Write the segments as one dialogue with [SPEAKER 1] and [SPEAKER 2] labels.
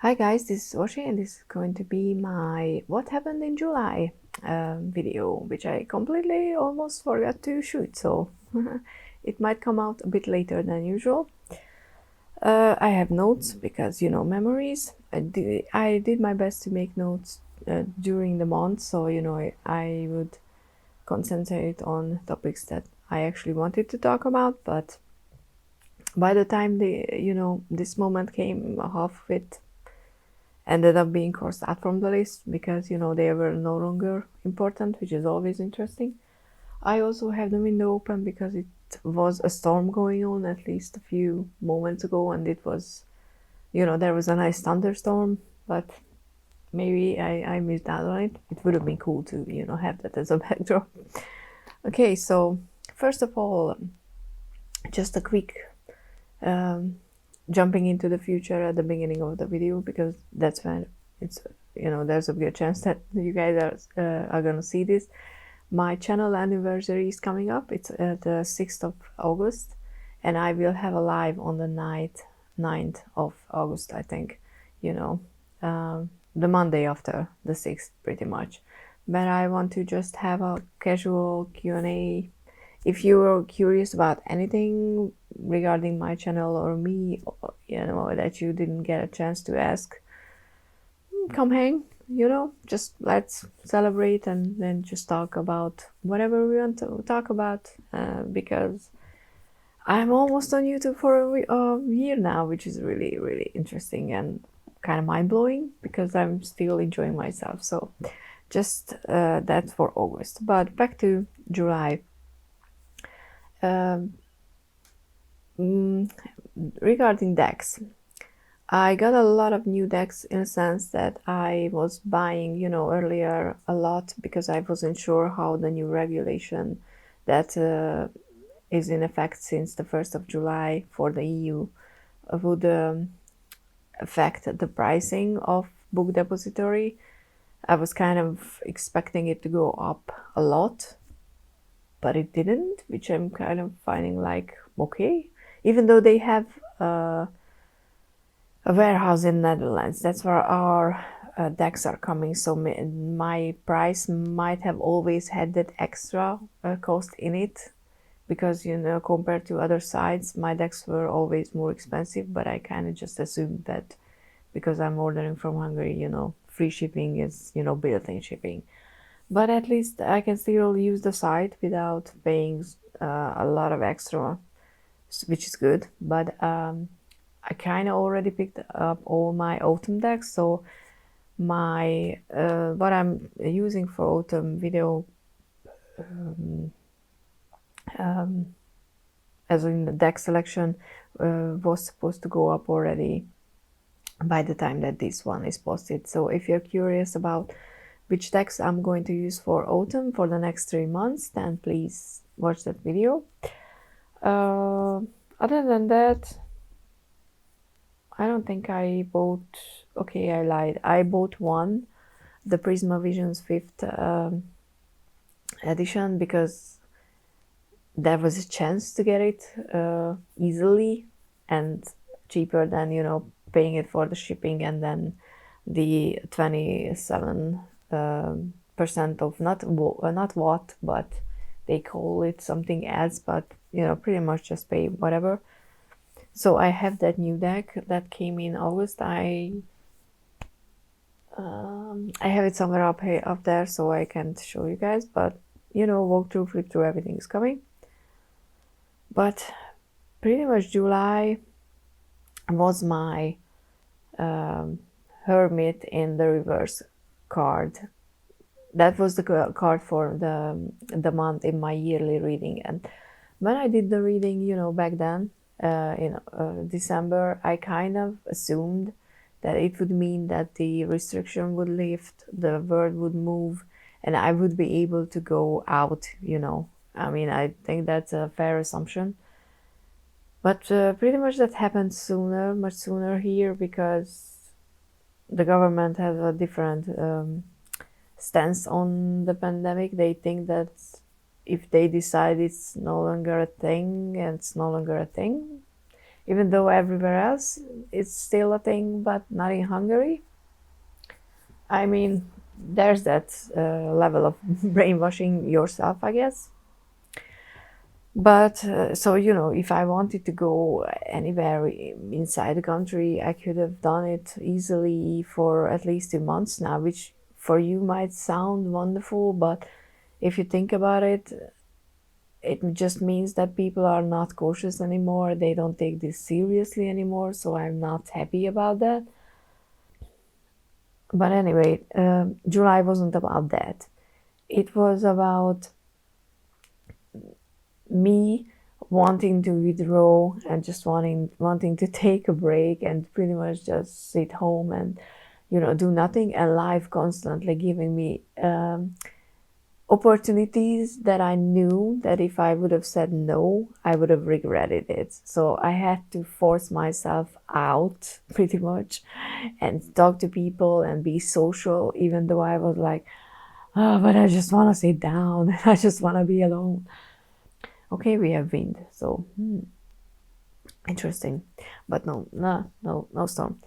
[SPEAKER 1] Hi guys, this is Oshi and this is going to be my What Happened in July video, which I completely almost forgot to shoot, so it might come out a bit later than usual. I have notes because, memories. I did my best to make notes during the month, so, I would concentrate on topics that I actually wanted to talk about, but by the time this moment came, half of it ended up being crossed out from the list because they were no longer important, which is always interesting. I also have the window open because it was a storm going on at least a few moments ago, and it was, there was a nice thunderstorm, but maybe I missed out on it. It would have been cool to have that as a backdrop. Okay, so first of all, just a quick um, jumping into the future at the beginning of the video, because that's when it's there's a good chance that you guys are gonna see this. My channel anniversary is coming up. It's the 6th of August, and I will have a live on the 9th of August, I think, the Monday after the 6th, pretty much. But I want to just have a casual Q&A. If you're curious about anything regarding my channel or me, that you didn't get a chance to ask, come hang, just let's celebrate and then just talk about whatever we want to talk about, because I'm almost on YouTube for a year now, which is really, really interesting and kind of mind-blowing because I'm still enjoying myself. So just that's for August. But back to July. Um, Regarding decks, I got a lot of new decks in a sense that I was buying, earlier a lot because I wasn't sure how the new regulation that is in effect since the 1st of July for the EU would affect the pricing of Book Depository. I was kind of expecting it to go up a lot, but it didn't, which I'm kind of finding like, okay, even though they have a warehouse in Netherlands. That's where our decks are coming. So my price might have always had that extra cost in it because, compared to other sites, my decks were always more expensive, but I kind of just assumed that because I'm ordering from Hungary, free shipping is, built-in shipping. But at least I can still use the site without paying a lot of extra, which is good. But I kind of already picked up all my autumn decks, so my what I'm using for autumn video, as in the deck selection, was supposed to go up already by the time that this one is posted. So if you're curious about which decks I'm going to use for autumn for the next 3 months, then please watch that video. Other than that, I don't think I bought. Okay, I lied. I bought one, the Prisma Visions 5th edition, because there was a chance to get it easily and cheaper than paying it for the shipping and then the 27% of not what, but they call it something else, but pretty much just pay whatever. So I have that new deck that came in August. I have it somewhere up there, so I can't show you guys. But walk through, flip through, everything is coming. But pretty much July was my Hermit in the reverse card. That was the card for the month in my yearly reading. And when I did the reading, back then, in December, I kind of assumed that it would mean that the restriction would lift, the world would move, and I would be able to go out, I mean, I think that's a fair assumption. But pretty much that happened much sooner here, because the government has a different stance on the pandemic. They think that if they decide it's no longer a thing, it's no longer a thing. even though everywhere else it's still a thing, but not in Hungary. I mean, there's that level of brainwashing yourself, I guess. But so, if I wanted to go anywhere inside the country, I could have done it easily for at least 2 months now, which for you might sound wonderful, but if you think about it, it just means that people are not cautious anymore. They don't take this seriously anymore. So I'm not happy about that. But anyway, July wasn't about that. It was about me wanting to withdraw and just wanting to take a break and pretty much just sit home and do nothing, and life constantly giving me opportunities that I knew that if I would have said no, I would have regretted it. So I had to force myself out pretty much and talk to people and be social, even though I was like, oh, but I just want to sit down. I just want to be alone. Okay, we have wind, so interesting, but no storm.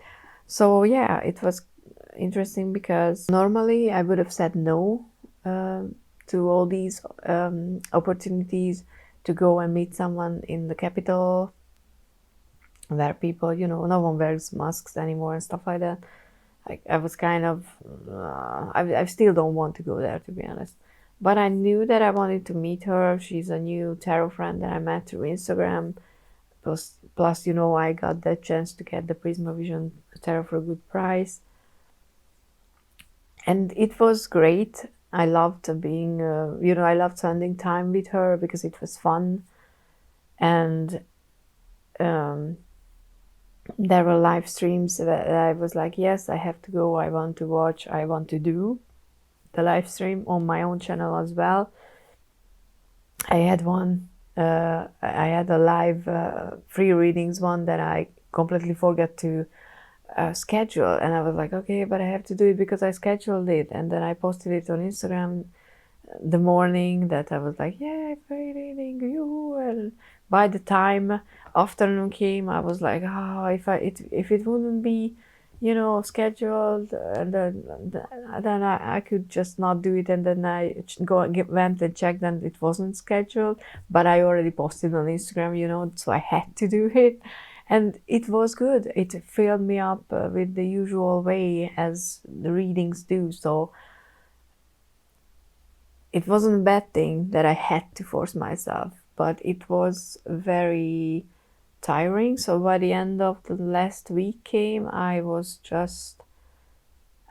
[SPEAKER 1] So yeah, it was interesting because normally I would have said no to all these opportunities to go and meet someone in the capital where people, no one wears masks anymore and stuff like that. I was kind of, I still don't want to go there, to be honest. But I knew that I wanted to meet her. She's a new tarot friend that I met through Instagram. Plus, I got that chance to get the Prisma Vision tarot for a good price. And it was great. I loved being, I loved spending time with her because it was fun. And there were live streams that I was like, yes, I have to go. I want to watch. I want to do the live stream on my own channel as well. I had one. I had a live free readings one that I completely forgot to schedule, and I was like, okay, but I have to do it because I scheduled it, and then I posted it on Instagram the morning that I was like, yeah, free reading you, and by the time afternoon came, I was like, oh, if it wouldn't be scheduled, and then I could just not do it, and then I went and checked, and it wasn't scheduled, but I already posted on Instagram, so I had to do it. And it was good. It filled me up with the usual way as the readings do. So it wasn't a bad thing that I had to force myself, but it was very tiring. So by the end of the last week came, I was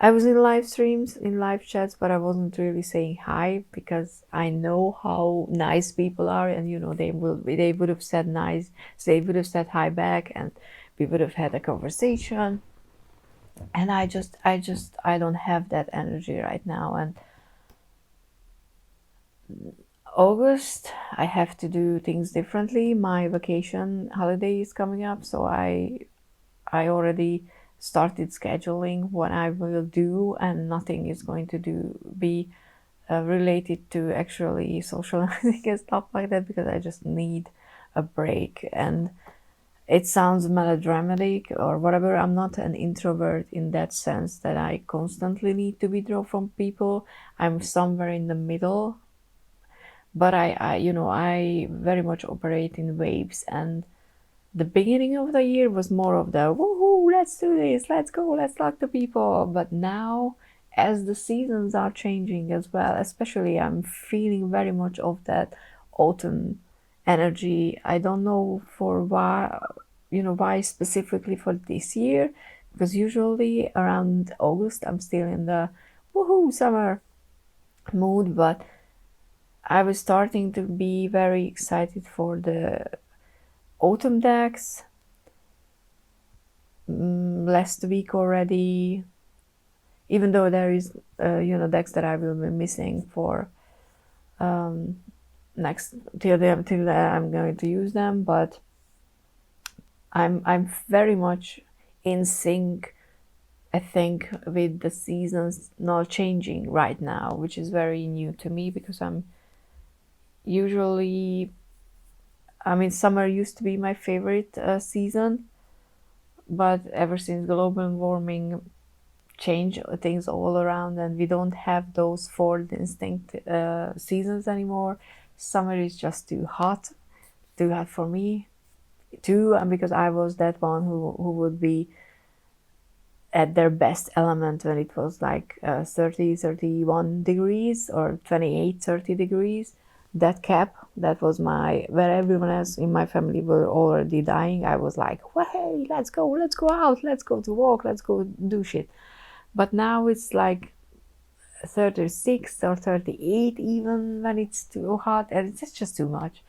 [SPEAKER 1] in live streams, in live chats, but I wasn't really saying hi because I know how nice people are, and they would have said nice, they would have said hi back, and we would have had a conversation. And I don't have that energy right now. And August, I have to do things differently. My vacation holiday is coming up, so I already started scheduling what I will do, and nothing is going to be related to actually socializing and stuff like that, because I just need a break. And it sounds melodramatic or whatever. I'm not an introvert in that sense that I constantly need to withdraw from people. I'm somewhere in the middle, but I very much operate in waves. And the beginning of the year was more of the woohoo, let's do this, let's go, let's talk to people. But now, as the seasons are changing as well, especially I'm feeling very much of that autumn energy. I don't know for why specifically for this year, because usually around August I'm still in the woohoo summer mood, but I was starting to be very excited for the autumn decks last week already, even though there is decks that I will be missing for next till I'm going to use them. But I'm very much in sync, I think, with the seasons not changing right now, which is very new to me, because I'm usually I mean, summer used to be my favorite season, but ever since global warming change things all around, and we don't have those four distinct seasons anymore. Summer is just too hot for me too, and because I was that one who would be at their best element when it was like 30, 31 degrees or 28, 30 degrees. That cap, that was my, where everyone else in my family were already dying. I was like, well, hey, let's go out, let's go to walk, let's go do shit. But now it's like 36 or 38 even when it's too hot, and it's just too much.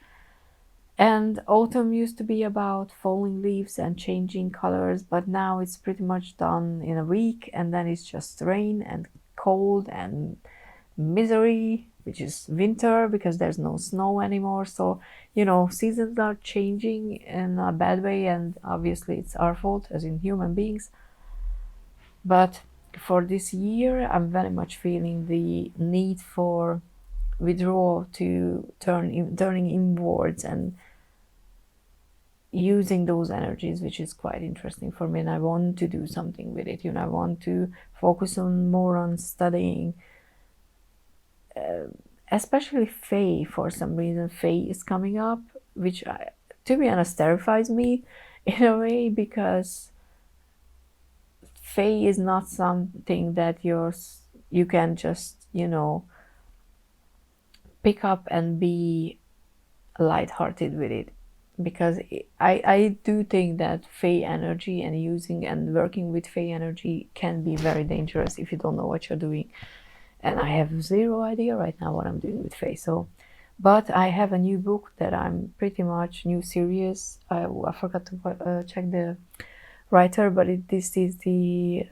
[SPEAKER 1] And autumn used to be about falling leaves and changing colors, but now it's pretty much done in a week, and then it's just rain and cold and misery, which is winter because there's no snow anymore. So, seasons are changing in a bad way, and obviously it's our fault as in human beings. But for this year, I'm very much feeling the need for withdrawal to turning inwards and using those energies, which is quite interesting for me. And I want to do something with it. I want to focus more on studying, especially Fae. For some reason, Fae is coming up, which, to be honest, terrifies me in a way, because Fae is not something that you can just, pick up and be lighthearted with it. Because I do think that Fae energy and using and working with Fae energy can be very dangerous if you don't know what you're doing. And I have zero idea right now what I'm doing with Fae. So, but I have a new book that I'm pretty much new series. I forgot to check the writer, but this is the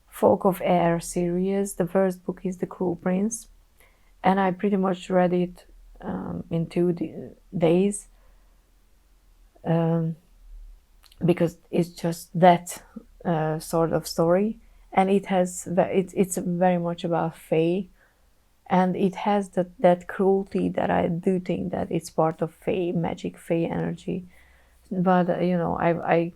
[SPEAKER 1] Folk of Air series. The first book is The Cruel Prince, and I pretty much read it in 2 days, because it's just that sort of story, and it's very much about Fae, and it has that cruelty that I do think that it's part of Fae magic, Fae energy. But I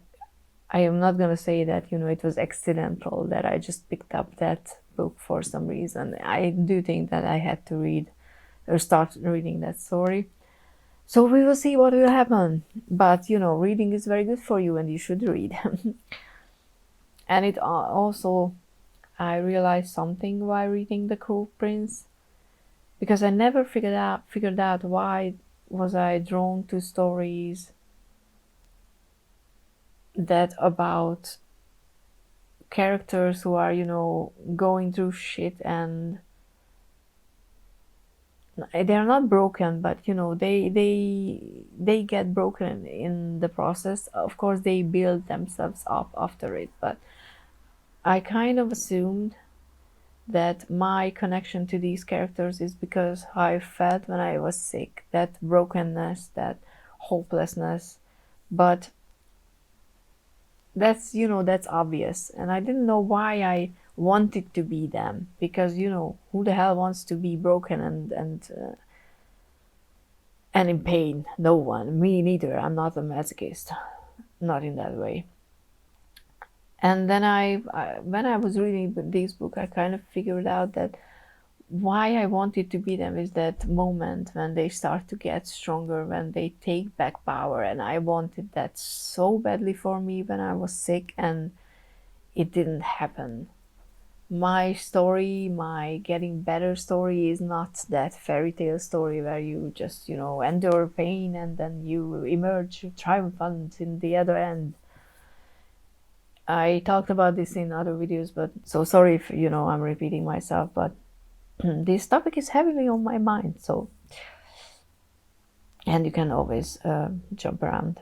[SPEAKER 1] am not going to say that, it was accidental that I just picked up that book for some reason. I do think that I had to read or start reading that story. So we will see what will happen. But, reading is very good for you, and you should read. And it also, I realized something while reading The Cruel Prince, because I never figured out why was I drawn to stories that about characters who are, going through shit, and they're not broken, but they get broken in the process. Of course, they build themselves up after it, but I kind of assumed that my connection to these characters is because how I felt when I was sick, that brokenness, that hopelessness. But that's obvious, and I didn't know why I wanted to be them, because who the hell wants to be broken and in pain? No one, me neither. I'm not a masochist, not in that way. And then when I was reading this book, I kind of figured out that why I wanted to be them is that moment when they start to get stronger, when they take back power. And I wanted that so badly for me when I was sick, and it didn't happen. My story, my getting better story, is not that fairy tale story where you just, endure pain and then you emerge triumphant in the other end. I talked about this in other videos, but so sorry if, I'm repeating myself, but this topic is heavily on my mind, so, and you can always jump around.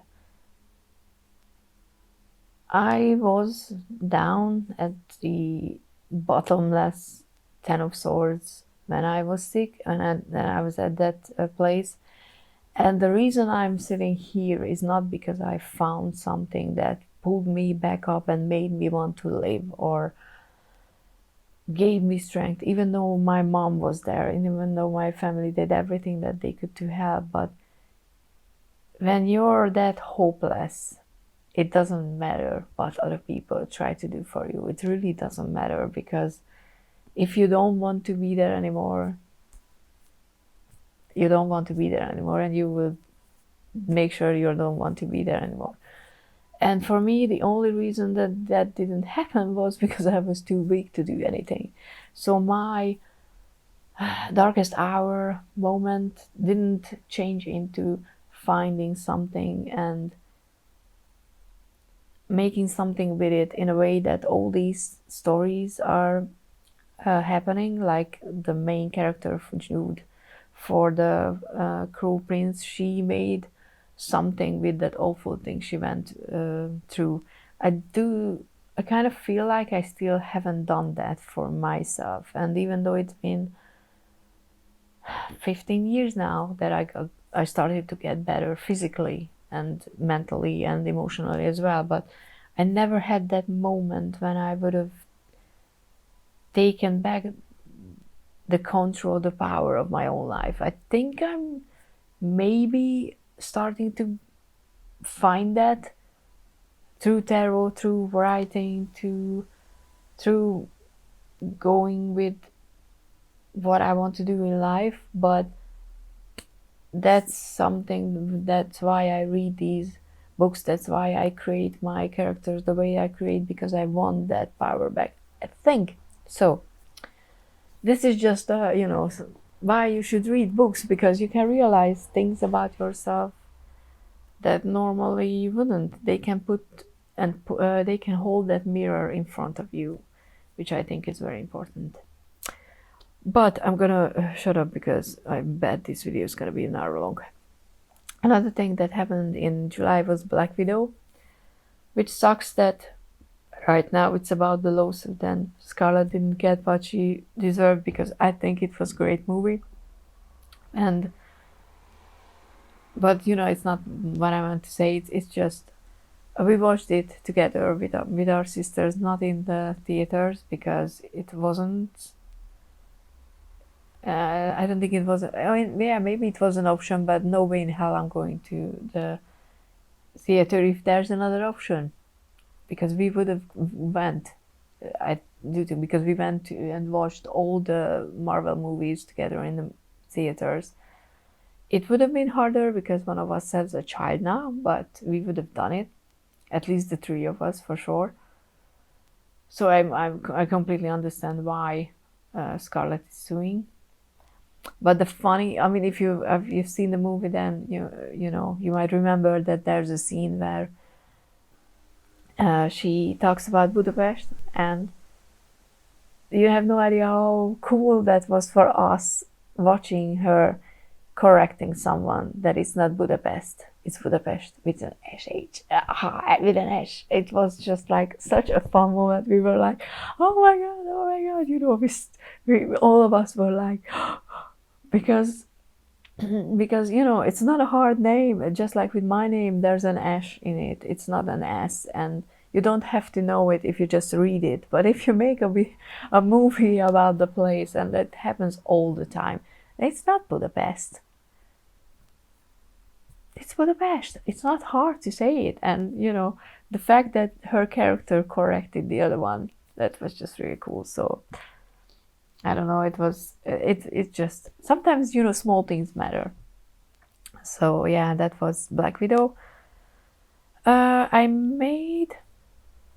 [SPEAKER 1] I was down at the bottomless 10 of Swords when I was sick, and then I was at that place. And the reason I'm sitting here is not because I found something that pulled me back up and made me want to live, or gave me strength, even though my mom was there, and even though my family did everything that they could to help. But when you're that hopeless, it doesn't matter what other people try to do for you. It really doesn't matter, because if you don't want to be there anymore, you don't want to be there anymore, and you will make sure you don't want to be there anymore. And for me, the only reason that that didn't happen was because I was too weak to do anything. So my darkest hour moment didn't change into finding something and making something with it in a way that all these stories are happening, like the main character for Jude, for the Cruel Prince. She made something with that awful thing she went through. I kind of feel like I still haven't done that for myself, and even though it's been 15 years now that I started to get better physically and mentally and emotionally as well, but I never had that moment when I would have taken back the control, the power of my own life. I think I'm maybe starting to find that through tarot, through writing, through going with what I want to do in life. But that's why I read these books, that's why I create my characters the way I create, because I want that power back, I think. So this is just why you should read books, because you can realize things about yourself that normally you wouldn't. They can they can hold that mirror in front of you, which I think is very important. But I'm gonna shut up, because I bet this video is gonna be an hour long. Another thing that happened in July was Black Widow, which sucks that right now it's about the lawsuit and Scarlett didn't get what she deserved, because I think it was a great movie. But it's not what I want to say. It's just we watched it together with our sisters, not in the theaters, because it wasn't. I don't think it was. I mean, yeah, maybe it was an option, but no way in hell I'm going to the theater if there's another option, because we would have went. Because we went and watched all the Marvel movies together in the theaters. It would have been harder because one of us has a child now, but we would have done it, at least the three of us for sure. So I completely understand why Scarlett is suing. But I mean, if you've seen the movie, then you might remember that there's a scene where she talks about Budapest, and you have no idea how cool that was for us, watching her correcting someone that it's not Budapest, it's Budapest with an SH, with an S. It was just like such a fun moment. We were like, oh my god, we all of us were like, because it's not a hard name. Just like with my name, there's an S in it. It's not an S, and you don't have to know it if you just read it. But if you make a movie about the place, and that happens all the time, it's not Budapest. It's Budapest. It's not hard to say it. And the fact that her character corrected the other one, that was just really cool. So I don't know, it's just sometimes small things matter. So yeah, that was Black Widow. I made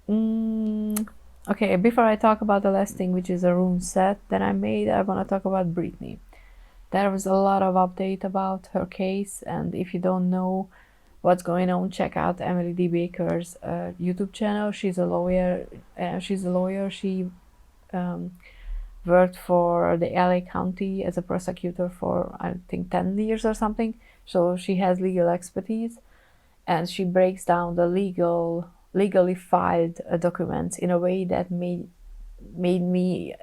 [SPEAKER 1] okay, before I talk about the last thing, which is a room set that I made, I want to talk about Britney. There was a lot of update about her case, and if you don't know what's going on, check out Emily D. Baker's YouTube channel. She's a lawyer. She worked for the LA County as a prosecutor for I think 10 years or something. So she has legal expertise, and she breaks down the legally filed documents in a way that made me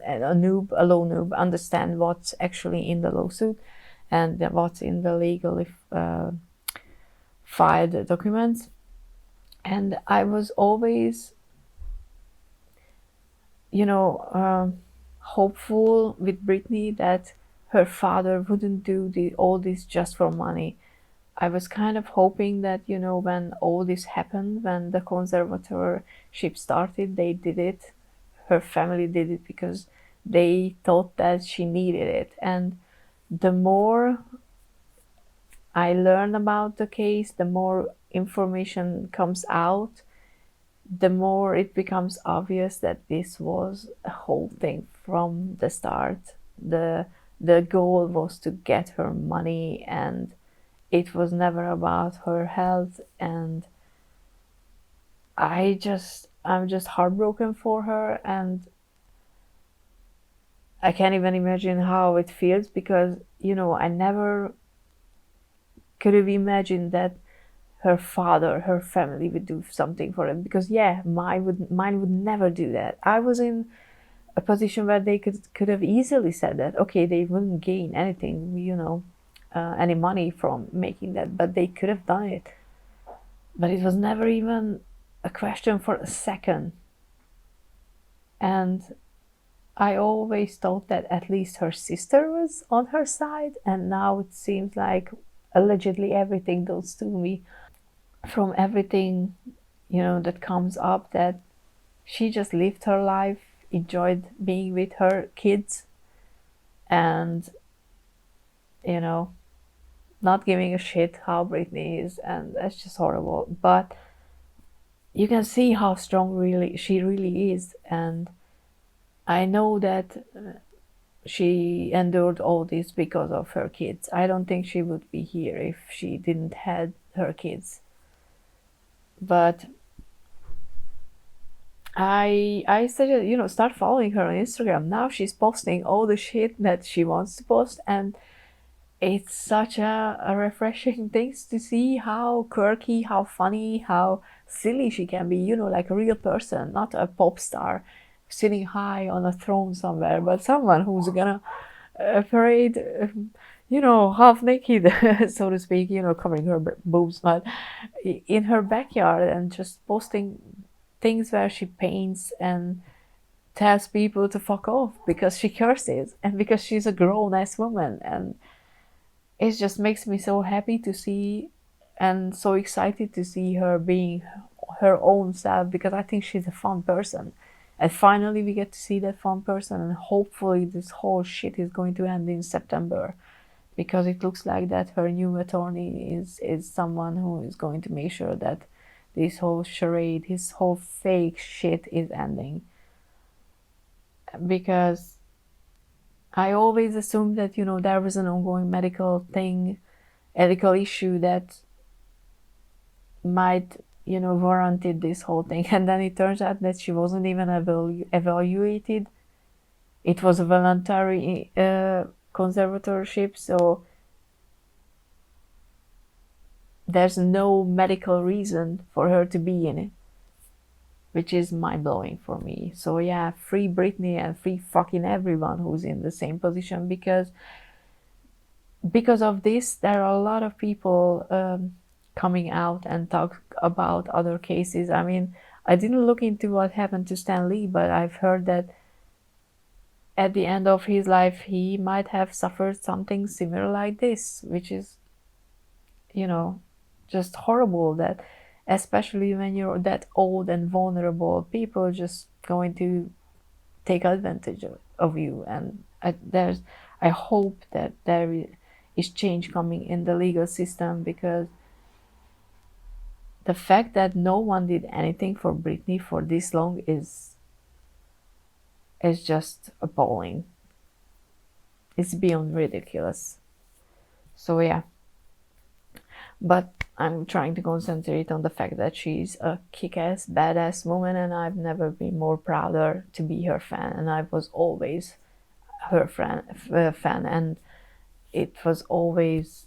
[SPEAKER 1] a low noob, understand what's actually in the lawsuit and what's in the legally filed documents. And I was always, hopeful with Britney that her father wouldn't do all this just for money. I was kind of hoping that, when all this happened, when the conservatorship started, they did it. Her family did it because they thought that she needed it. And the more I learn about the case, the more information comes out, the more it becomes obvious that this was a whole thing from the start. The goal was to get her money, and it was never about her health. And I'm just heartbroken for her, and I can't even imagine how it feels, because I never could have imagined that her father, her family would do something for him, because yeah, mine would never do that. I was in a position where they could have easily said that, okay, they wouldn't gain anything, any money from making that, but they could have done it. But it was never even a question for a second. And I always thought that at least her sister was on her side, and now it seems like allegedly everything goes to me. From everything, that comes up, that she just lived her life, enjoyed being with her kids, and, you know, not giving a shit how Britney is, and that's just horrible. But you can see how strong really she really is, and I know that she endured all this because of her kids. I don't think she would be here if she didn't had her kids. But I suggest, start following her on Instagram. Now she's posting all the shit that she wants to post, and it's such a refreshing thing to see how quirky, how funny, how silly she can be, like a real person, not a pop star sitting high on a throne somewhere, but someone who's gonna parade, half naked, so to speak, covering her boobs, but in her backyard, and just posting things where she paints and tells people to fuck off because she curses and because she's a grown-ass woman. And it just makes me so happy to see, and so excited to see her being her own self, because I think she's a fun person. And finally we get to see that fun person, and hopefully this whole shit is going to end in September, because it looks like that her new attorney is someone who is going to make sure that this whole charade, his whole fake shit is ending. Because I always assumed that, there was an ongoing medical issue that might, warranted this whole thing. And then it turns out that she wasn't even evaluated. It was a voluntary conservatorship, so there's no medical reason for her to be in it, which is mind-blowing for me. So yeah, free Britney and free fucking everyone who's in the same position, because of this there are a lot of people coming out and talk about other cases. I mean, I didn't look into what happened to Stan Lee, but I've heard that at the end of his life he might have suffered something similar like this, which is, just horrible, that especially when you're that old and vulnerable, people just going to take advantage of you. And I hope that there is change coming in the legal system, because the fact that no one did anything for Britney for this long is just appalling. It's beyond ridiculous. So yeah. But I'm trying to concentrate on the fact that she's a kick-ass, badass woman, and I've never been more prouder to be her fan. And I was always her fan, and it was always,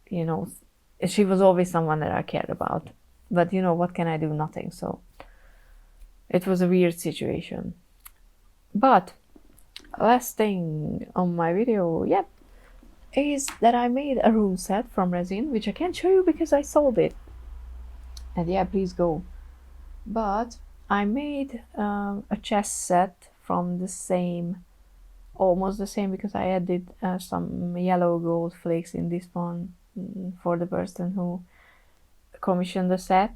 [SPEAKER 1] she was always someone that I cared about. But what can I do? Nothing. So it was a weird situation. But last thing on my video, yep, is that I made a room set from resin, which I can't show you because I sold it. And yeah, please go. But I made a chess set from the same almost the same because I added some yellow gold flakes in this one for the person who commissioned the set,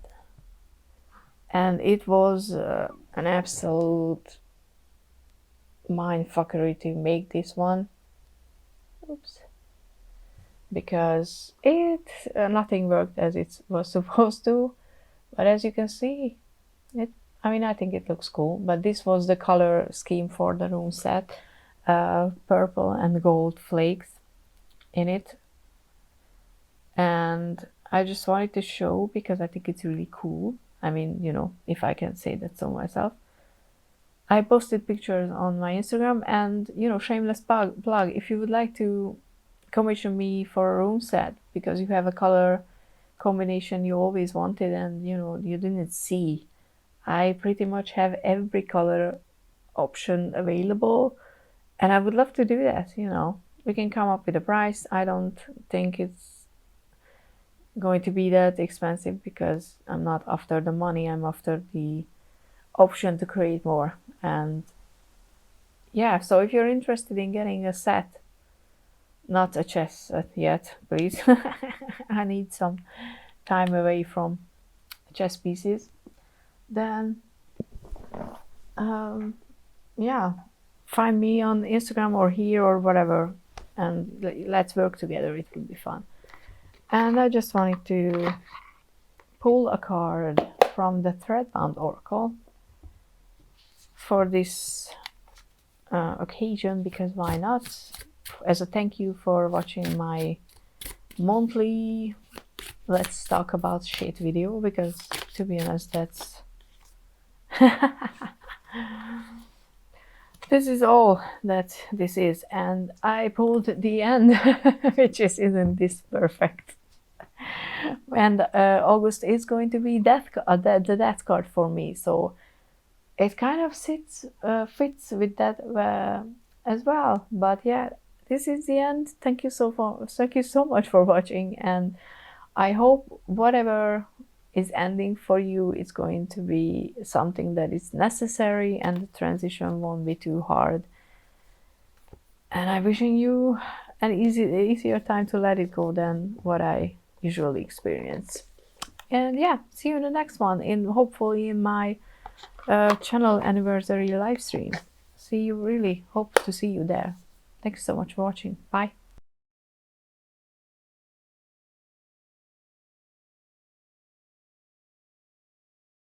[SPEAKER 1] and it was an absolute mindfuckery to make this one. Oops. Because it nothing worked as it was supposed to, but as you can see, I mean, I think it looks cool, but this was the color scheme for the room set, purple and gold flakes in it, and I just wanted to show because I think it's really cool. I mean, you know, if I can say that so myself. I posted pictures on my Instagram, and you know, shameless plug, if you would like to commission me for a room set because you have a color combination you always wanted and you know you didn't see, I pretty much have every color option available, and I would love to do that. You know, we can come up with a price. I don't think it's going to be that expensive because I'm not after the money, I'm after the option to create more. And yeah, so if you're interested in getting a set, not a chess set yet, please. I need some time away from chess pieces. Then, yeah, find me on Instagram or here or whatever, and let's work together. It will be fun. And I just wanted to pull a card from the Threadbound Oracle for this occasion, because why not? As a thank you for watching my monthly let's talk about shit video, because to be honest, that's this is all that this is, and I pulled the end, which isn't this perfect. And August is going to be the death card for me, so it kind of fits with that as well. But yeah, this is the end. Thank you so much for watching, and I hope whatever is ending for you is going to be something that is necessary and the transition won't be too hard. And I'm wishing you an easier time to let it go than what I usually experience. And yeah, see you in the next one, hopefully in my channel anniversary live stream. See you, really hope to see you there. Thanks so much for watching. Bye.